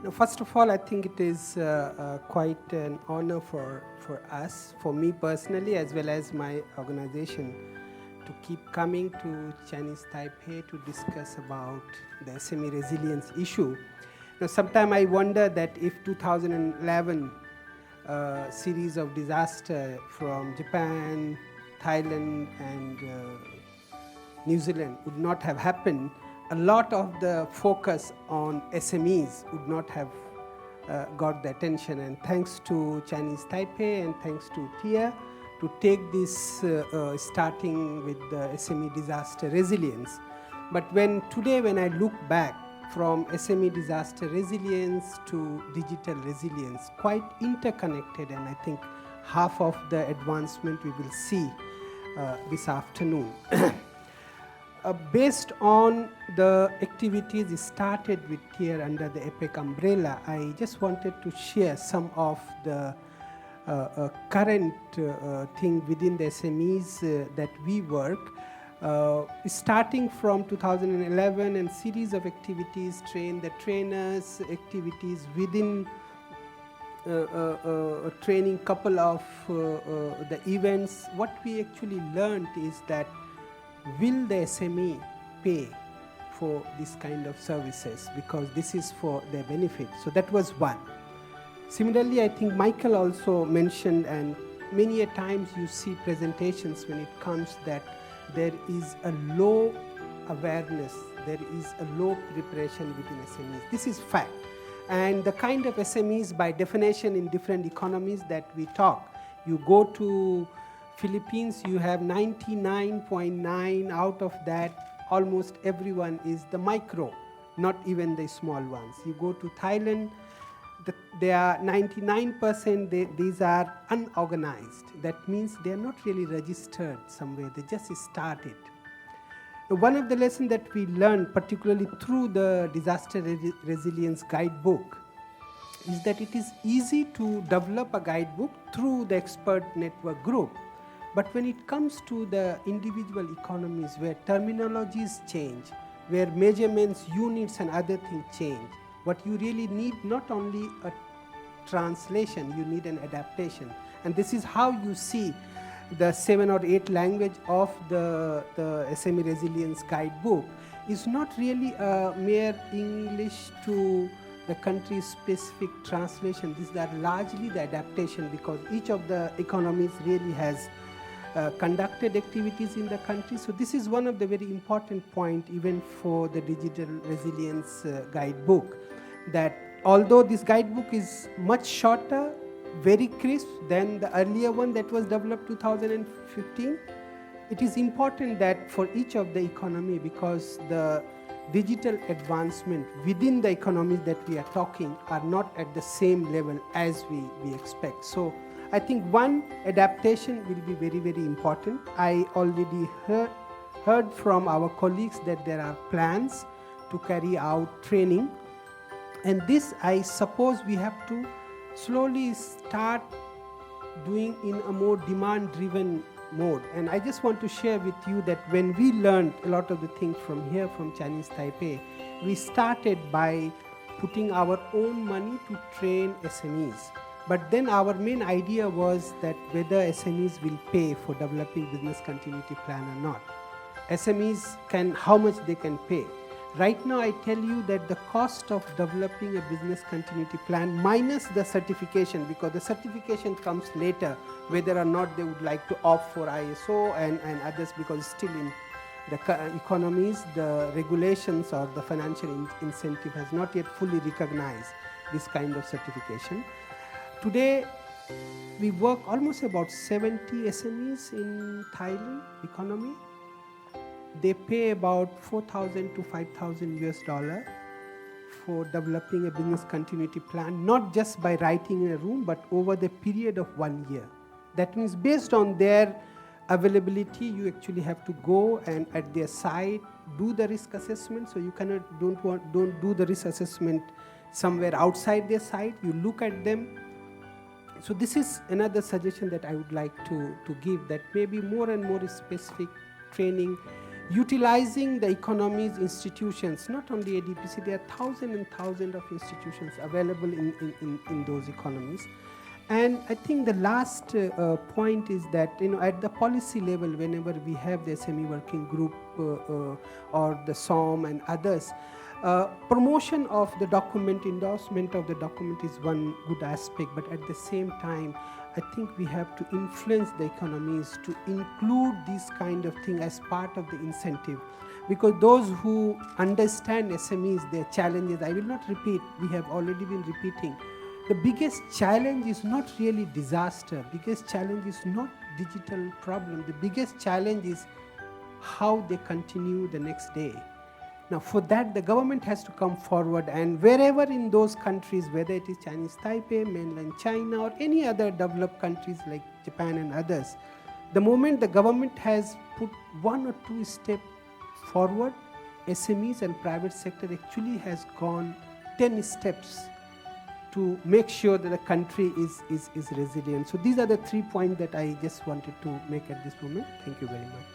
Now, first of all, I think it is quite an honor for us, for me personally, as well as my organization, to keep coming to Chinese Taipei to discuss about the SME resilience issue. Now, sometimes I wonder that if 2011 series of disaster from Japan, Thailand, and New Zealand would not have happened, a lot of the focus on SMEs would not have got the attention. And thanks to Chinese Taipei and thanks to TIA to take this starting with the SME disaster resilience. But today when I look back from SME disaster resilience to digital resilience, quite interconnected, and I think half of the advancement we will see this afternoon. Based on the activities started with TIA under the APEC umbrella, I just wanted to share some of the current thing within the SMEs that we work. Starting from 2011 and series of activities, train the trainers, activities within training, couple of the events. What we actually learned is that will the SME pay for this kind of services, because this is for their benefit. So that was one. Similarly, I think Michael also mentioned, and many a times you see presentations when it comes that there is a low awareness, there is a low preparation within SMEs. This is fact. And the kind of SMEs by definition in different economies that we talk, you go to Philippines, you have 99.9 out of that, almost everyone is the micro, not even the small ones. You go to Thailand, they are 99%, these are unorganized. That means they are not really registered somewhere, they just started. Now, one of the lessons that we learned, particularly through the disaster resilience guidebook, is that it is easy to develop a guidebook through the expert network group. But when it comes to the individual economies where terminologies change, where measurements, units and other things change, what you really need not only a translation, you need an adaptation. And this is how you see the 7 or 8 language of the SME Resilience Guidebook is not really a mere English to the country-specific translation. These are largely the adaptation, because each of the economies really has conducted activities in the country. So this is one of the very important point even for the digital resilience guidebook, that although this guidebook is much shorter, very crisp than the earlier one that was developed 2015, it is important that for each of the economy, because the digital advancement within the economies that we are talking are not at the same level as we expect. So I think one adaptation will be very, very important. I already heard from our colleagues that there are plans to carry out training. And this, I suppose, we have to slowly start doing in a more demand-driven mode. And I just want to share with you that when we learned a lot of the things from here, from Chinese Taipei, we started by putting our own money to train SMEs. But then our main idea was that whether SMEs will pay for developing business continuity plan or not. SMEs how much they can pay. Right now I tell you that the cost of developing a business continuity plan minus the certification, because the certification comes later, whether or not they would like to opt for ISO and others, because still in the economies, the regulations or the financial incentive has not yet fully recognized this kind of certification. Today, we work almost about 70 SMEs in Thailand economy. They pay about $4,000 to $5,000 for developing a business continuity plan, not just by writing in a room, but over the period of 1 year. That means based on their availability, you actually have to go and at their site do the risk assessment. So you don't do the risk assessment somewhere outside their site. You look at them. So this is another suggestion that I would like to give, that maybe more and more specific training utilizing the economy's institutions, not only ADPC, there are thousands and thousands of institutions available in those economies. And I think the last point is that, at the policy level, whenever we have the SME working group or the SOM and others, promotion of the document, endorsement of the document is one good aspect, but at the same time, I think we have to influence the economies to include this kind of thing as part of the incentive. Because those who understand SMEs, their challenges, I will not repeat, we have already been repeating. The biggest challenge is not really disaster. Biggest challenge is not digital problem. The biggest challenge is how they continue the next day. Now, for that, the government has to come forward, and wherever in those countries, whether it is Chinese Taipei, mainland China, or any other developed countries like Japan and others, the moment the government has put one or two steps forward, SMEs and private sector actually has gone 10 steps to make sure that the country is resilient. So these are the 3 points that I just wanted to make at this moment. Thank you very much.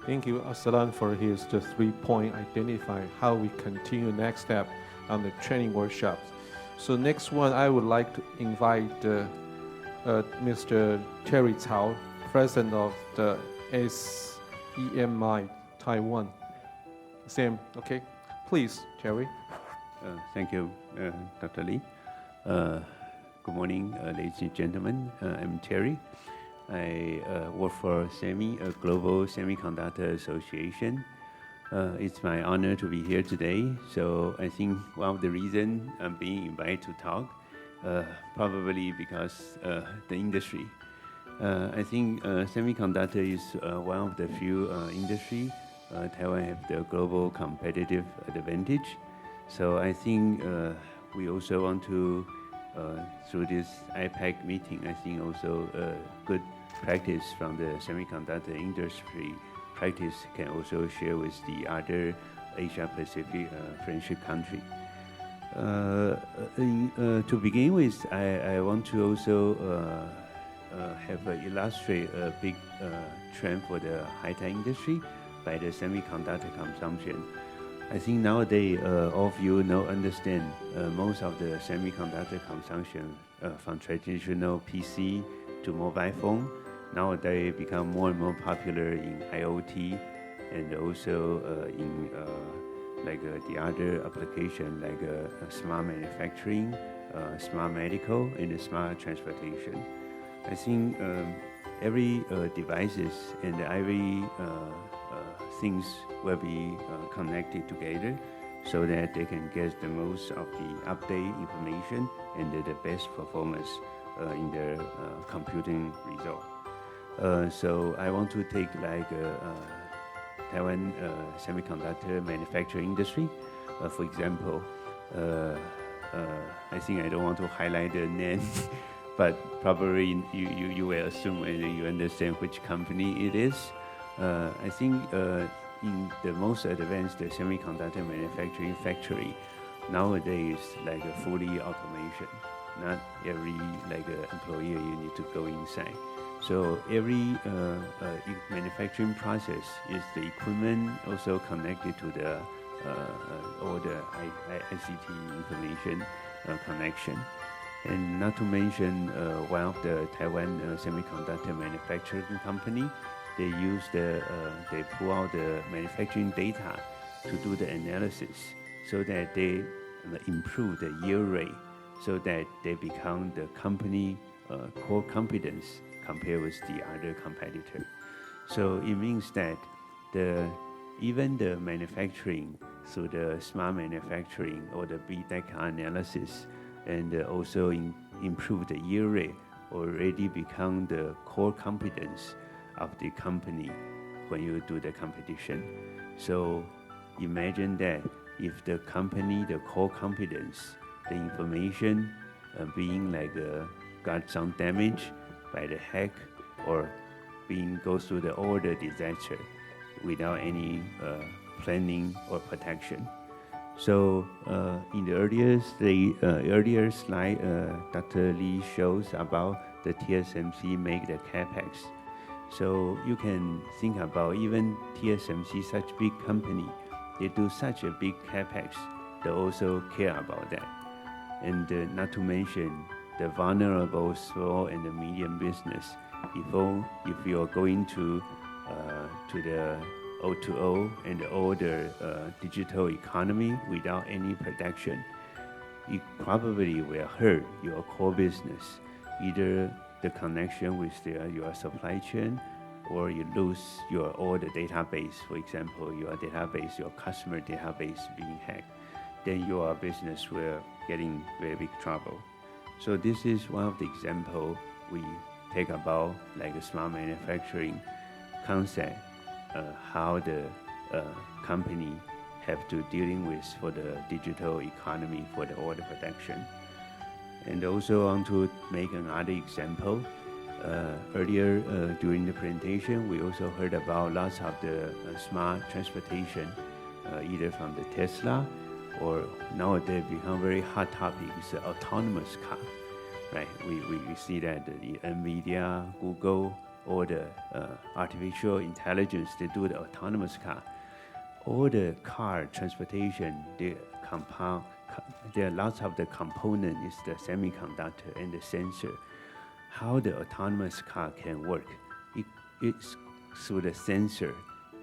Thank you, Arsalan, for his 3-point identify how we continue next step on the training workshops. So next one, I would like to invite Mr. Terry Cao, President of the SEMI Taiwan. Same, okay? Please, Terry. Thank you, Dr. Lee. Good morning, ladies and gentlemen. I'm Terry. I work for SEMI, a global semiconductor association. It's my honor to be here today. So I think one of the reasons I'm being invited to talk, probably because the industry. I think semiconductor is one of the few industry Taiwan have the global competitive advantage. So I think we also want to, through this APEC meeting, I think also good practice from the semiconductor industry practice can also share with the other Asia Pacific friendship country. To begin with, I want to also illustrate a big trend for the high-tech industry by the semiconductor consumption. I think nowadays all of you understand most of the semiconductor consumption from traditional PC to mobile phone nowadays become more and more popular in IoT and also in like the other application like smart manufacturing, smart medical, and smart transportation. I think every devices and every things will be connected together so that they can get the most of the update information and the best performance in their computing result. So I want to take like Taiwan semiconductor manufacturing industry. For example, I think I don't want to highlight the name, but probably you will assume and you understand which company it is. I think in the most advanced semiconductor manufacturing factory, nowadays like a fully automation. Not every employee you need to go inside. So every manufacturing process is the equipment also connected to the all the ICT information connection. And not to mention one of the Taiwan semiconductor manufacturing company, they pull out the manufacturing data to do the analysis so that they improve the yield rate so that they become the company core competence compared with the other competitor. So it means that even the manufacturing, so the smart manufacturing or the big data analysis and also improve the yield rate already become the core competence of the company when you do the competition. So imagine that if the company, the core competence, the information being got some damage by the hack or goes through the order disaster without any planning or protection. So in the earlier slide, Dr. Lee shows about the TSMC make the CapEx. So you can think about even TSMC, such big company, they do such a big capex, they also care about that. And not to mention the vulnerable small and the medium business. If you're going to the O2O and all the digital economy without any protection, it probably will hurt your core business, either the connection with your supply chain, or you lose all the database. For example, your database, your customer database being hacked, then your business will get in very big trouble. So this is one of the examples we take about like a smart manufacturing concept, how the company have to dealing with for the digital economy for the order protection. And also want to make another example. Earlier during the presentation, we also heard about lots of the smart transportation, either from the Tesla or nowadays become very hot topic is the autonomous car, right? We see that the NVIDIA, Google, or the artificial intelligence, they do the autonomous car. All the car transportation, there are lots of the component is the semiconductor and the sensor. How the autonomous car can work? It's through the sensor,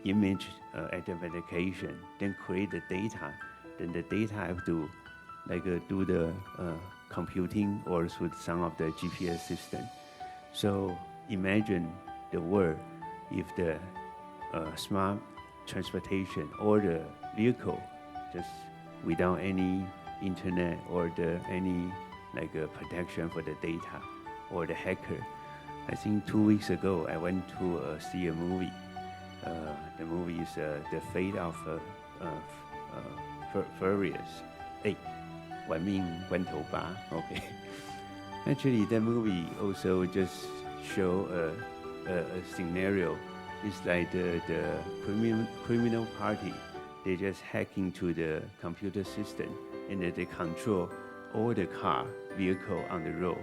image identification, then create the data. Then the data have to do the computing or through some of the GPS system. So imagine the world if the smart transportation or the vehicle just without any internet or any protection for the data or the hacker. I think 2 weeks ago I went to see a movie. The movie is The Fate of Furious. 玩命关头吧. Okay. Actually, that movie also just show a scenario. It's like the criminal party. They just hack into the computer system and they control all the vehicle on the road.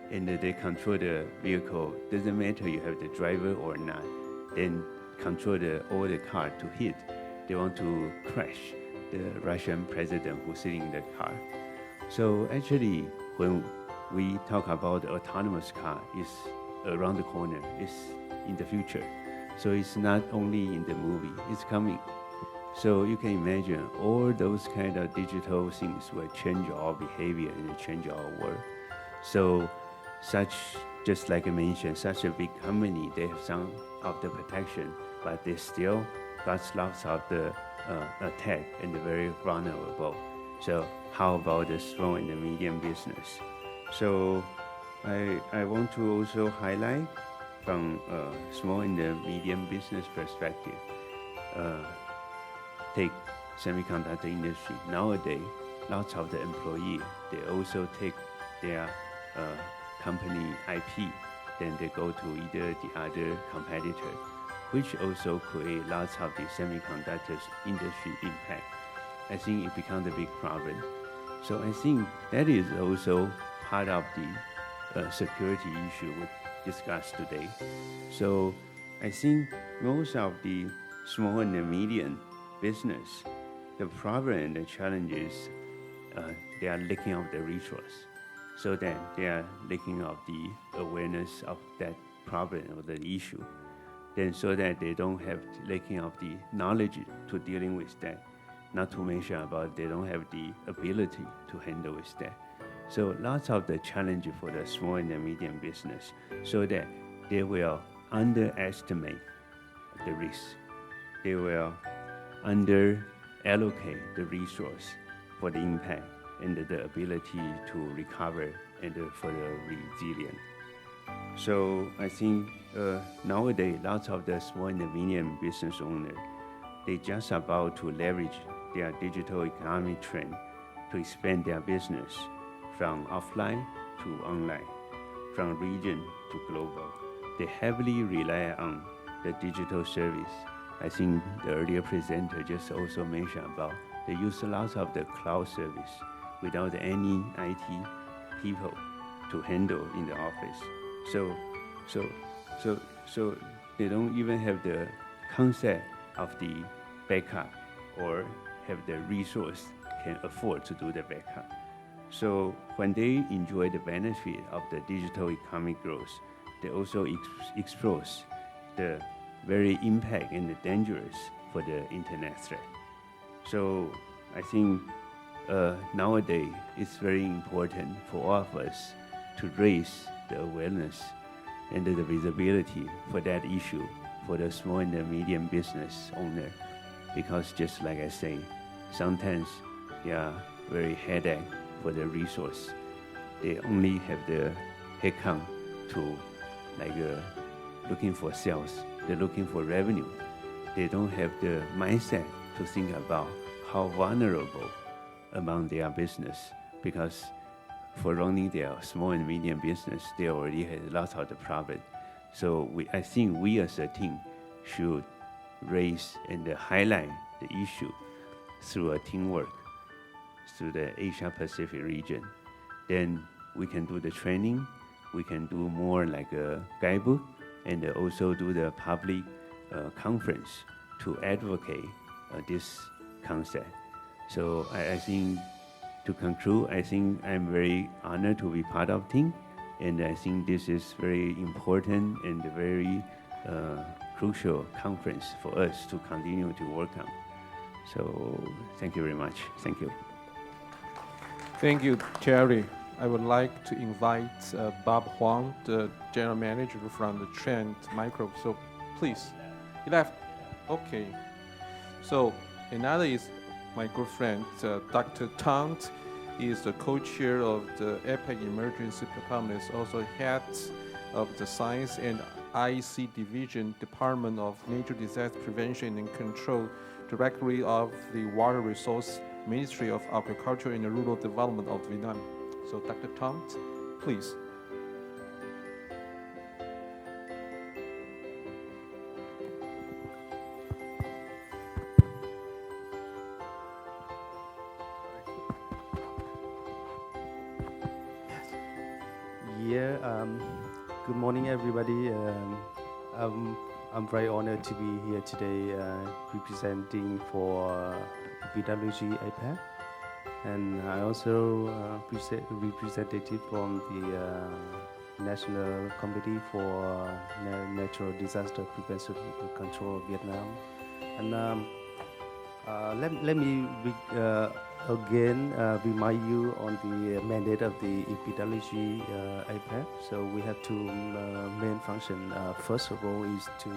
And they control the vehicle. Doesn't matter you have the driver or not. Then control all the car to hit. They want to crash the Russian president who's sitting in the car. So actually, when we talk about the autonomous car, it's around the corner. It's in the future. So it's not only in the movie, it's coming. So you can imagine all those kind of digital things will change our behavior and change our world. So just like I mentioned, such a big company, they have some of the protection, but they still got lots of the attack and they're very vulnerable. So how about the small and the medium business? So I want to also highlight from small and the medium business perspective, take semiconductor industry. Nowadays, lots of the employees, they also take their company IP, then they go to either the other competitor, which also create lots of the semiconductors industry impact. I think it becomes a big problem. So I think that is also part of the security issue we discussed today. So I think most of the small and the medium business, the problem and the challenges, they are lacking of the resource. So that they are lacking of the awareness of that problem or the issue. Then so that they don't have lacking of the knowledge to dealing with that. Not to mention about they don't have the ability to handle with that. So lots of the challenge for the small and the medium business, so that they will underestimate the risk. They will under-allocate the resource for the impact and the ability to recover and for the resilience. So I think nowadays, lots of the small and the medium business owners, they just about to leverage their digital economy trend to expand their business from offline to online, from region to global. They heavily rely on the digital service. I think the earlier presenter just also mentioned about they use lots of the cloud service without any IT people to handle in the office. So they don't even have the concept of the backup or have the resource can afford to do the backup. So when they enjoy the benefit of the digital economic growth, they also expose the very impact and the dangerous for the internet threat. So I think nowadays it's very important for all of us to raise the awareness and the visibility for that issue for the small and the medium business owner, because just like I say, sometimes they are very headache for the resource. They only have the headcount to looking for sales. They're looking for revenue. They don't have the mindset to think about how vulnerable among their business, because for running their small and medium business, they already had lots of the profit. So I think we as a team should raise and highlight the issue through a teamwork, through the Asia Pacific region. Then we can do the training, we can do more like a guidebook, and also do the public conference to advocate this concept. So I think to conclude, I think I'm very honored to be part of team, and I think this is very important and a very crucial conference for us to continue to work on. So thank you very much. Thank you. Thank you, Terry. I would like to invite Bob Huang, the general manager from the Trend Micro. So please, he left. Okay. So another is my good friend, Dr. Tant. He is the co-chair of the APEC Emergency Panelists, also head of the Science and IC Division, Department of Natural Disaster Prevention and Control, Directorate of the Water Resource Ministry of Agriculture and Rural Development of Vietnam. So Dr. Tant, please. Good morning, everybody. I'm very honored to be here today representing for epidemiology APEC, and I also representative from the National Committee for Natural Disaster Prevention and Control of Vietnam. And let me again remind you on the mandate of the epidemiology APEC. So we have two main functions. First of all is to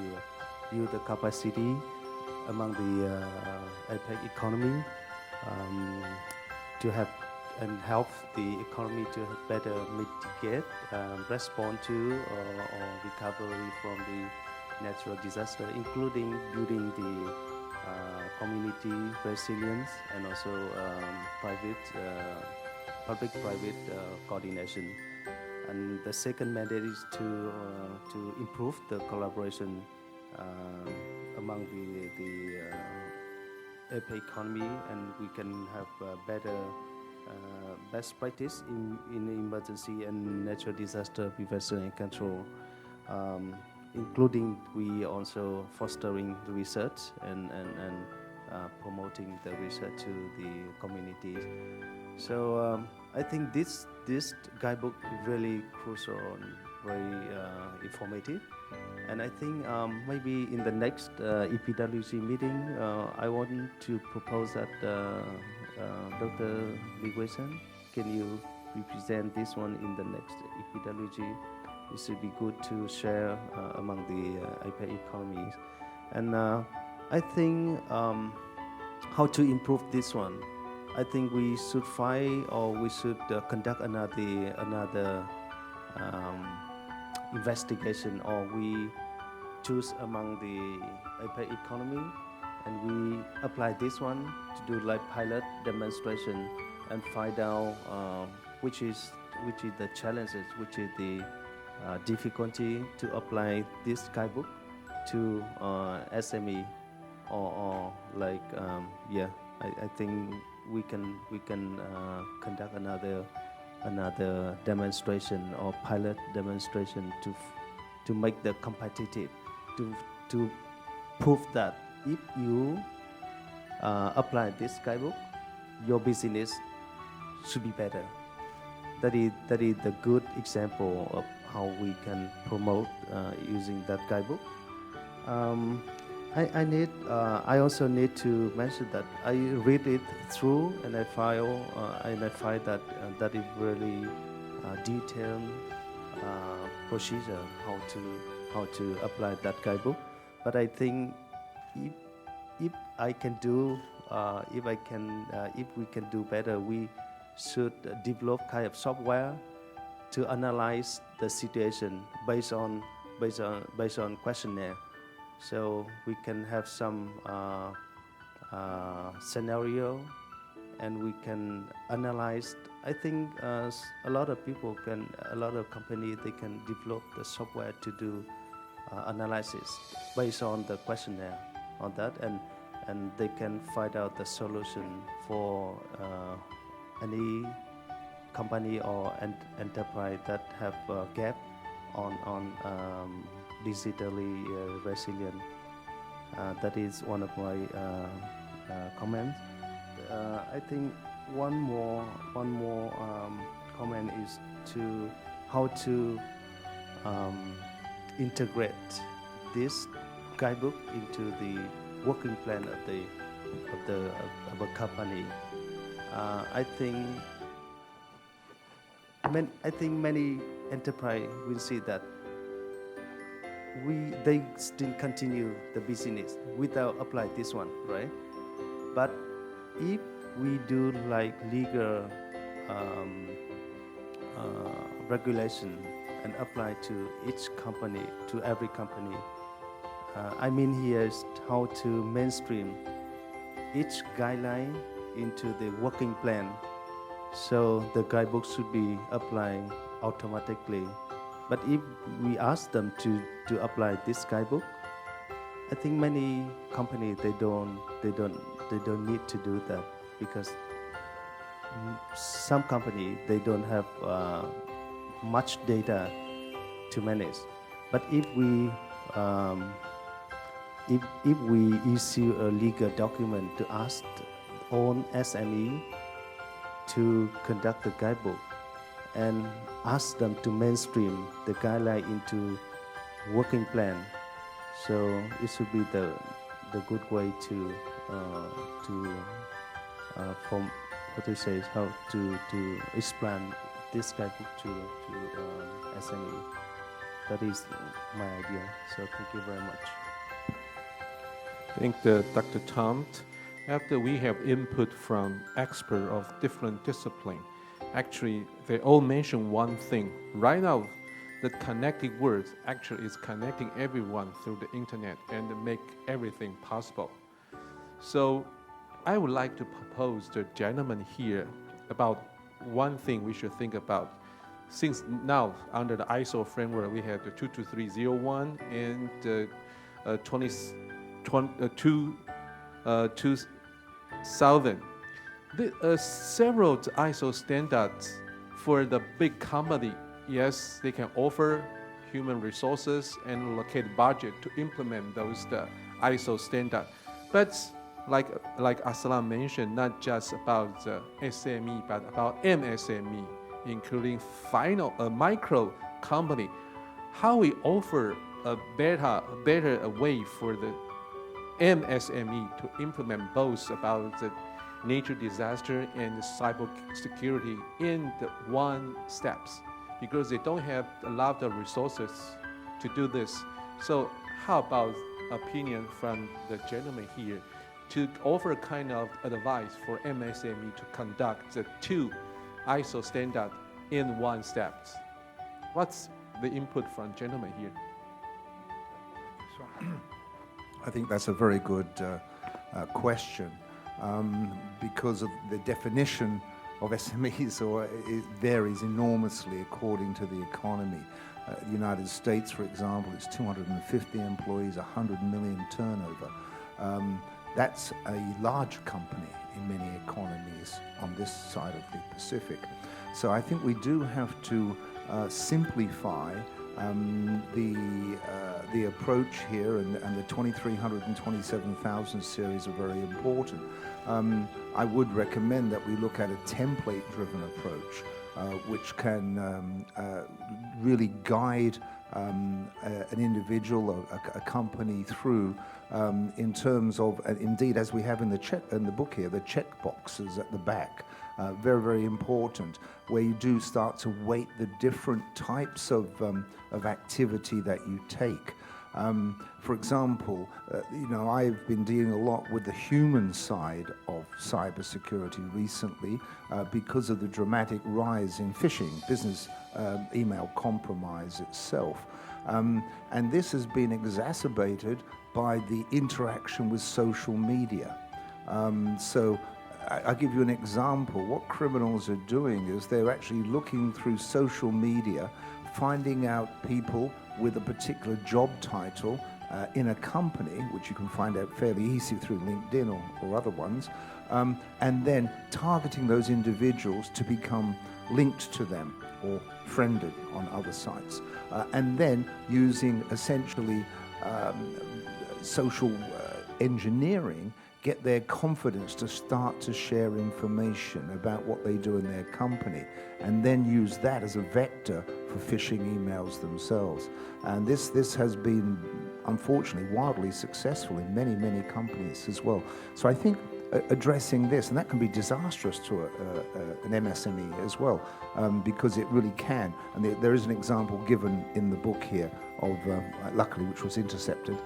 build the capacity among the APEC economy to have and help the economy to better mitigate, respond to or recovery from the natural disaster, including building the community resilience and also public-private coordination. And the second mandate is to improve the collaboration among the APEC economy, and we can have better best practice in emergency and natural disaster prevention and control. Including we also fostering the research and promoting the research to the communities. So I think this guidebook is really crucial and very informative. And I think maybe in the next epidemiology meeting, I want to propose that Dr. Lee Wei-san, can you represent this one in the next epidemiology? It should be good to share among the APEC economies. And I think how to improve this one, I think we should find or we should conduct another investigation, or we choose among the APEC economy and we apply this one to do like pilot demonstration and find out which is the challenges, which is the difficulty to apply this guidebook to SME or like I think we can conduct another demonstration or pilot demonstration to make the competitive, to prove that if you apply this guidebook, your business should be better. That is the good example of how we can promote using that guidebook. I also need to mention that I read it through and I find that that is really detailed procedure how to apply that guidebook. But I think if I can do if we can do better, we should develop kind of software to analyze the situation based on questionnaire. So we can have some scenario, and we can analyze. I think a lot of companies, they can develop the software to do analysis based on the questionnaire on that, and they can find out the solution for any company or enterprise that have a gap on digitally resilient. That is one of my comments. I think one more comment is to how to integrate this guidebook into the working plan of a company. I think many enterprise will see that they still continue the business without apply this one, right? But if we do like legal regulation and apply to each company, to every company, I mean here is how to mainstream each guideline into the working plan. So the guidebook should be applied automatically. But if we ask them to apply this guidebook, I think many companies they don't need to do that, because some companies they don't have much data to manage. But if we issue a legal document to ask all SME to conduct the guidebook and ask them to mainstream the guideline into working plan, so it should be the good way to from what to say, how to explain this guidebook to SME. That is my idea. So thank you very much. Thank Dr. Tom. After we have input from experts of different disciplines, actually they all mention one thing. Right now, the connecting words actually is connecting everyone through the internet and make everything possible. So I would like to propose to the gentleman here about one thing we should think about. Since now, under the ISO framework, we have the 22301 and 2000. Several ISO standards for the big company. Yes, they can offer human resources and allocate budget to implement those ISO standards. But like Aslan mentioned, not just about the SME, but about MSME, including micro company. How we offer a better way for the MSME to implement both about the nature disaster and cyber security in the one steps, because they don't have a lot of resources to do this. So how about opinion from the gentleman here to offer kind of advice for MSME to conduct the two ISO standard in one steps? What's the input from gentleman here? I think that's a very good question, because of the definition of SMEs it varies enormously according to the economy. The United States, for example, is 250 employees, 100 million turnover. That's a large company in many economies on this side of the Pacific. So I think we do have to simplify The approach here and the 2300 and 27,000 series are very important. I would recommend that we look at a template-driven approach, which can really guide an individual, a company through in terms of, indeed, as we have in the book here, the check boxes at the back. Very, very important, where you do start to weight the different types of activity that you take. For example, I've been dealing a lot with the human side of cybersecurity recently because of the dramatic rise in phishing, business email compromise itself. And this has been exacerbated by the interaction with social media. So I'll give you an example. What criminals are doing is they're actually looking through social media, finding out people with a particular job title in a company, which you can find out fairly easy through LinkedIn or other ones, and then targeting those individuals to become linked to them or friended on other sites, and then using essentially social engineering, get their confidence to start to share information about what they do in their company, and then use that as a vector for phishing emails themselves. And this has been, unfortunately, wildly successful in many, many companies as well. So I think addressing this, and that can be disastrous to an MSME as well, because it really can. And there is an example given in the book here of, luckily, which was intercepted,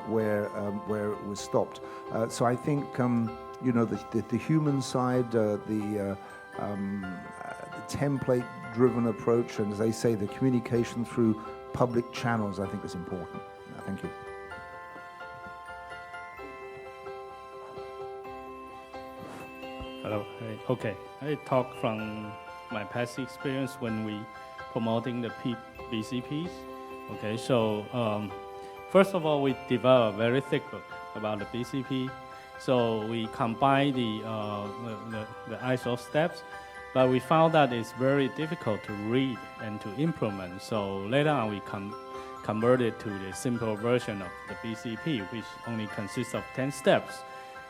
where it was stopped. So I think, the human side, the template-driven approach, and as they say, the communication through public channels, I think is important. Thank you. Hello. Okay. I talk from my past experience when we promoting the BCPs. Okay. So first of all, we developed a very thick book about the BCP. So we combine the ISO steps, but we found that it's very difficult to read and to implement. So later on, we converted to the simple version of the BCP, which only consists of 10 steps,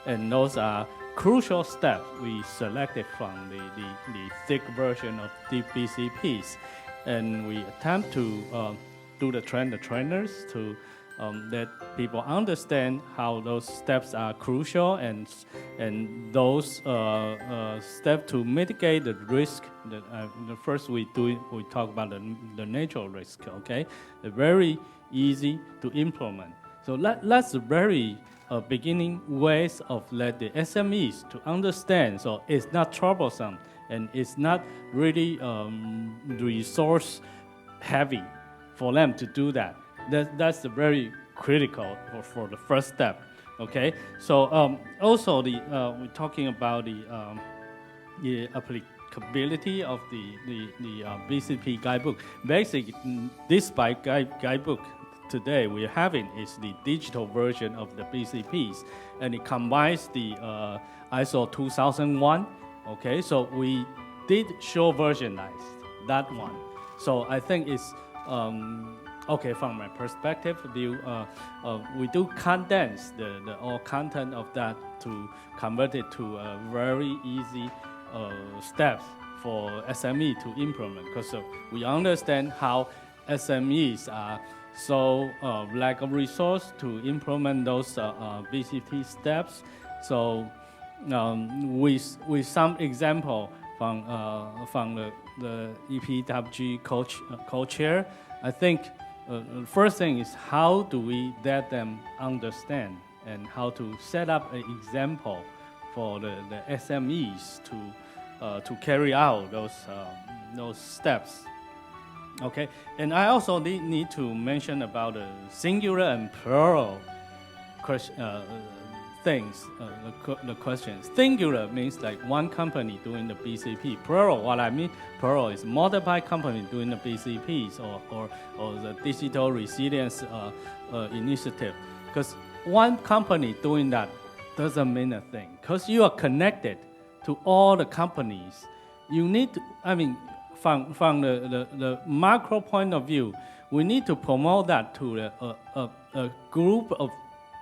and those are crucial steps we selected from the thick version of the BCPs, and we attempt to do the trainers to let people understand how those steps are crucial and those steps to mitigate the risk. The first we talk about the natural risk. Okay, they're very easy to implement. So that's the very beginning ways of let the SMEs to understand. So it's not troublesome and it's not really resource heavy for them to do that. That's the very critical for the first step. Okay. So also we're talking about the applicability of the BCP guidebook. Basically, this guidebook today we're having is the digital version of the BCPs, and it combines the ISO 2001. Okay, so we did show versionize that one. So I think it's okay from my perspective view. We do condense the all content of that to convert it to a very easy steps for SME to implement, because we understand how SMEs are so lack of resource to implement those BCP steps. So with some example from the EPWG co-chair, I think the first thing is how do we let them understand and how to set up an example for the SMEs to carry out those steps. Okay, and I also need to mention about the singular and plural things, the questions. Singular means like one company doing the BCP. Plural, what I mean, plural is multiple companies doing the BCPs or the digital resilience initiative. Because one company doing that doesn't mean a thing. Because you are connected to all the companies. You need to, from the macro point of view, we need to promote that to a group of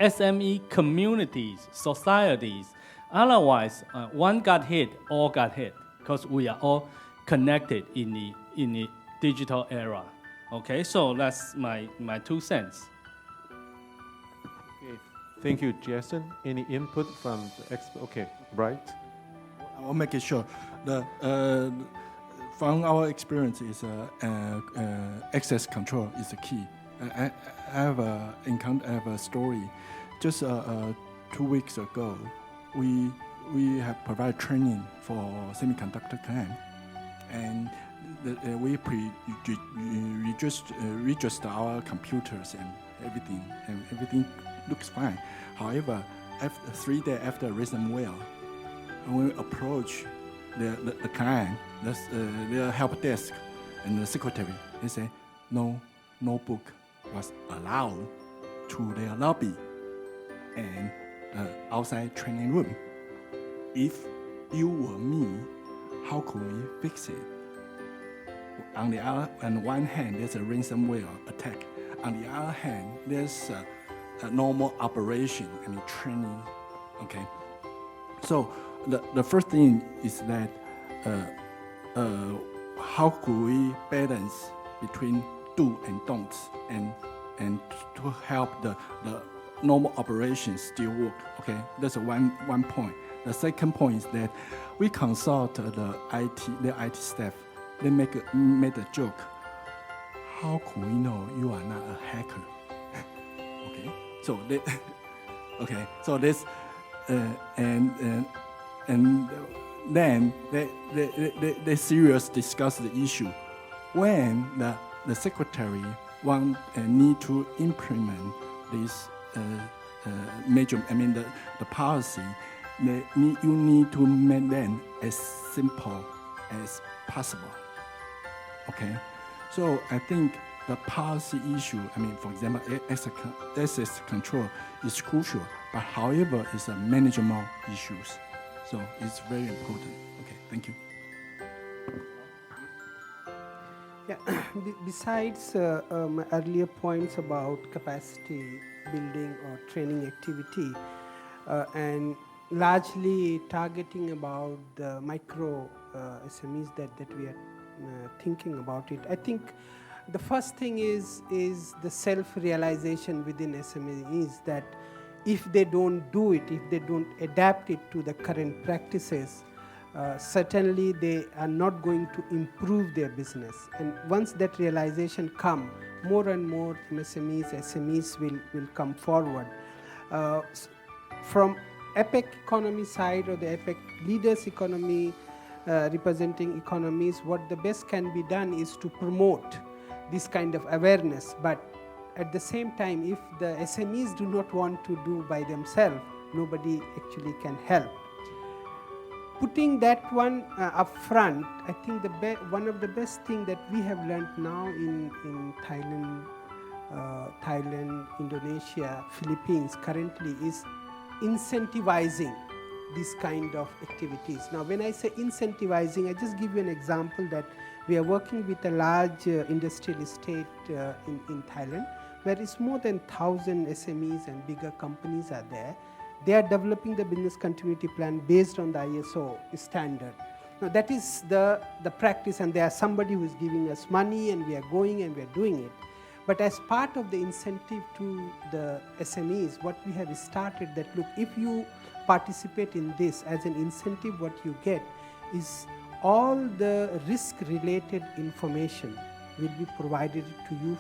SME communities, societies. Otherwise, one got hit, all got hit, because we are all connected in the digital era. Okay, so that's my 2 cents. Okay. Thank you, Jason. Any input from the expert? Okay, right. I'll make it short. From our experience, access control is the key. I have a story. Just 2 weeks ago, we have provided training for semiconductor client, and we register our computers and everything looks fine. However, after 3 days after ransomware, when we approach the client, their help desk and the secretary, they say no notebook was allowed to their lobby and outside training room. If you were me, how could we fix it? On one hand, there's a ransomware attack. On the other hand, there's a normal operation and training. Okay, so the first thing is that how could we balance between do and don'ts and to help the normal operations still work. Okay, that's one point. The second point is that we consult the IT staff. They made a joke. How could we know you are not a hacker? Okay, so this and then they seriously discuss the issue. When the secretary need to implement this the policy, you need to make them as simple as possible. Okay, so I think the policy issue, for example, access control is crucial, but however, it's a manageable issues. So it's very important. Okay, thank you. Yeah, besides my earlier points about capacity building or training activity and largely targeting about the micro SMEs that we are thinking about it, I think the first thing is the self-realization within SMEs that if they don't do it, if they don't adapt it to the current practices, certainly they are not going to improve their business. And once that realization comes, more and more SMEs will come forward. From APEC economy side or the APEC leaders economy representing economies, what the best can be done is to promote this kind of awareness. But at the same time, if the SMEs do not want to do by themselves, nobody actually can help. Putting that one up front, I think one of the best things that we have learned now in Thailand, Indonesia, Philippines currently is incentivizing this kind of activities. Now, when I say incentivizing, I just give you an example that we are working with a large industrial estate in Thailand, where it's more than 1,000 SMEs and bigger companies are there. They are developing the business continuity plan based on the ISO standard. Now, that is the practice, and there's somebody who is giving us money, and we are going and we are doing it. But as part of the incentive to the SMEs, what we have started that, look, if you participate in this as an incentive, what you get is all the risk-related information will be provided to you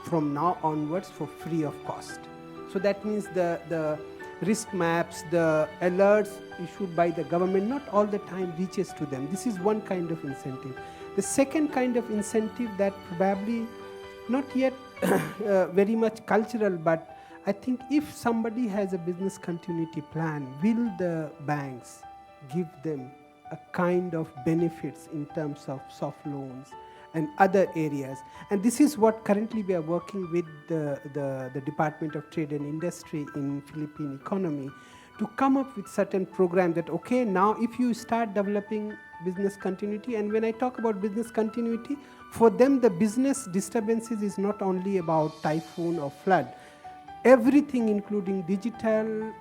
from now onwards for free of cost. So that means the risk maps, the alerts issued by the government, not all the time reaches to them. This is one kind of incentive. The second kind of incentive that probably not yet very much cultural, but I think if somebody has a business continuity plan, will the banks give them a kind of benefits in terms of soft loans and other areas? And this is what currently we are working with the Department of Trade and Industry in Philippine economy to come up with certain program that, okay, now if you start developing business continuity. And when I talk about business continuity, for them the business disturbances is not only about typhoon or flood. Everything, including digital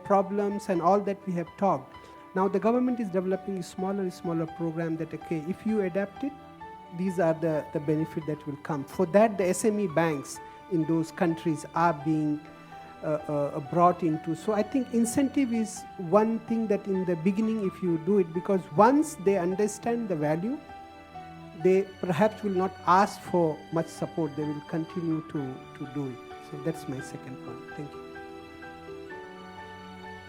problems and all that we have talked. Now the government is developing a smaller program that, okay, if you adapt it, these are the benefit that will come. For that, the SME banks in those countries are being brought into. So I think incentive is one thing that in the beginning, if you do it, because once they understand the value, they perhaps will not ask for much support. They will continue to do it. So that's my second point. Thank you.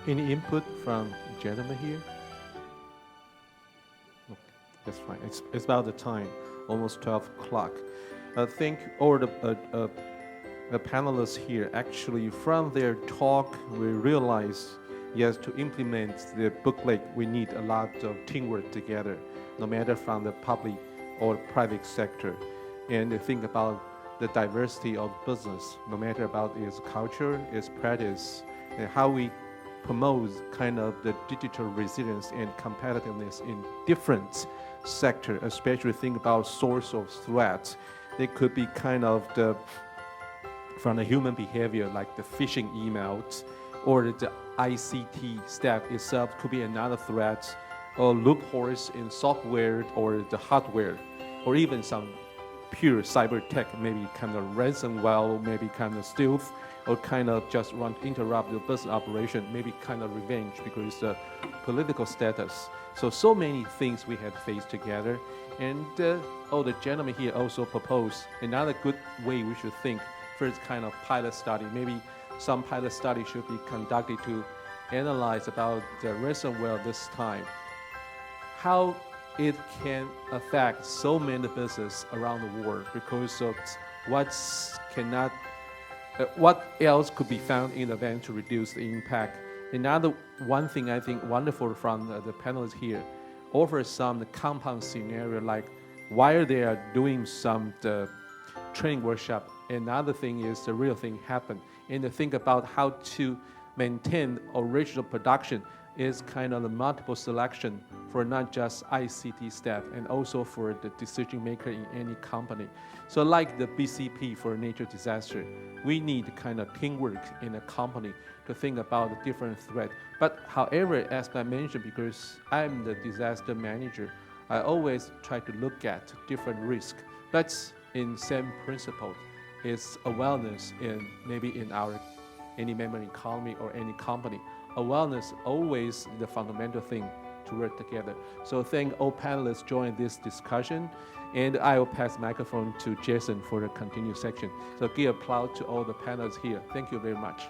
Any input from gentlemen here? Okay, that's fine. It's about the time, almost 12 o'clock. I think all the panelists here, actually from their talk, we realize, yes, to implement the booklet, we need a lot of teamwork together, no matter from the public or private sector. And they think about the diversity of business, no matter about its culture, its practice, and how we promote kind of the digital resilience and competitiveness in different sectors, especially think about source of threats. They could be kind of from the human behavior, like the phishing emails, or the ICT stack itself could be another threat, or loopholes in software or the hardware, or even some pure cyber tech, maybe kind of ransomware, maybe kind of stealth, or kind of just want to interrupt your business operation, maybe kind of revenge because it's a political status. So many things we had faced together. And all the gentlemen here also propose another good way we should think. First kind of pilot study. Maybe some pilot study should be conducted to analyze about the ransomware this time. How it can affect so many businesses around the world because of what else could be found in the event to reduce the impact. Another one thing I think wonderful from the panelists here, offer some compound scenario like while they are doing some training workshop, another thing is the real thing happen. And to think about how to maintain original production is kind of the multiple selection for not just ICT staff and also for the decision maker in any company. So like the BCP for nature disaster, we need kind of teamwork in a company to think about the different threats. But however, as I mentioned, because I'm the disaster manager, I always try to look at different risks. But in same principle, it's awareness in maybe in our any member economy or any company. Awareness always the fundamental thing to work together. So thank all panelists joining this discussion, and I will pass the microphone to Jason for the continued section. So give applause to all the panelists here. Thank you very much.